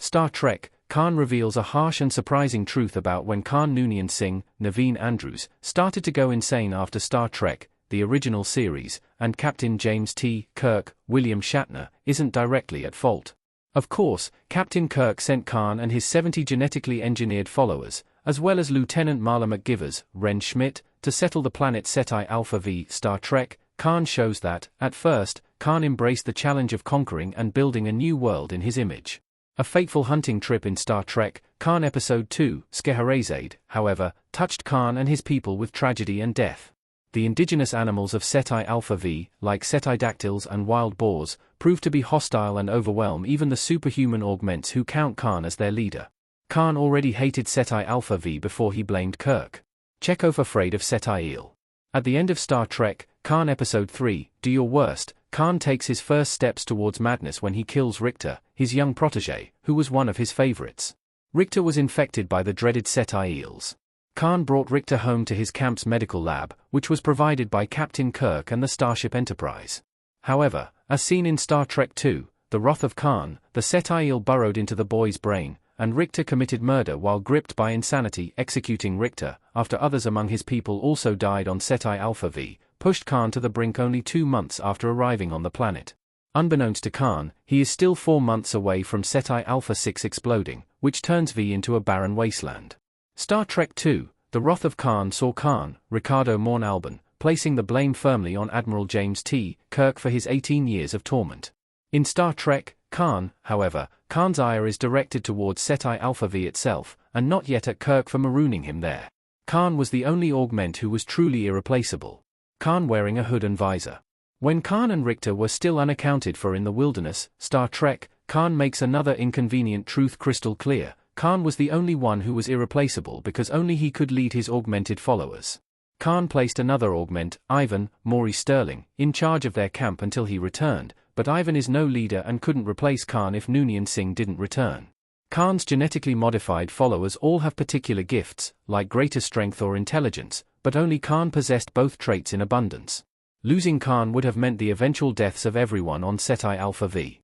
Star Trek, Khan reveals a harsh and surprising truth about when Khan Noonien Singh, Naveen Andrews, started to go insane after Star Trek, the original series, and Captain James T. Kirk, William Shatner, isn't directly at fault. Of course, Captain Kirk sent Khan and his 70 genetically engineered followers, as well as Lieutenant Marla McGivers, Ren Schmidt, to settle the planet Ceti Alpha V. Star Trek, Khan shows that, at first, Khan embraced the challenge of conquering and building a new world in his image. A fateful hunting trip in Star Trek, Khan Episode 2, Scheherazade, however, touched Khan and his people with tragedy and death. The indigenous animals of Ceti Alpha V, like Cetidactyls and wild boars, prove to be hostile and overwhelm even the superhuman augments who count Khan as their leader. Khan already hated Ceti Alpha V before he blamed Kirk. Chekhov afraid of Ceti Eel. At the end of Star Trek, Khan Episode 3, Do Your Worst, Khan takes his first steps towards madness when he kills Richter, his young protege, who was one of his favorites. Richter was infected by the dreaded Ceti eels. Khan brought Richter home to his camp's medical lab, which was provided by Captain Kirk and the Starship Enterprise. However, as seen in Star Trek II, The Wrath of Khan, the Ceti eel burrowed into the boy's brain, and Richter committed murder while gripped by insanity, executing Richter, after others among his people also died on Ceti Alpha V, pushed Khan to the brink only 2 months after arriving on the planet. Unbeknownst to Khan, he is still 4 months away from Ceti Alpha 6 exploding, which turns V into a barren wasteland. Star Trek II, The Wrath of Khan saw Khan, Ricardo Morn-Albin, placing the blame firmly on Admiral James T. Kirk for his 18 years of torment. In Star Trek, Khan, however, Khan's ire is directed towards Ceti Alpha V itself, and not yet at Kirk for marooning him there. Khan was the only augment who was truly irreplaceable. Khan wearing a hood and visor. When Khan and Richter were still unaccounted for in the wilderness, Star Trek, Khan makes another inconvenient truth crystal clear. Khan was the only one who was irreplaceable because only he could lead his augmented followers. Khan placed another augment, Ivan, Maury Sterling, in charge of their camp until he returned, but Ivan is no leader and couldn't replace Khan if Noonien Singh didn't return. Khan's genetically modified followers all have particular gifts, like greater strength or intelligence, but only Khan possessed both traits in abundance. Losing Khan would have meant the eventual deaths of everyone on Ceti Alpha V.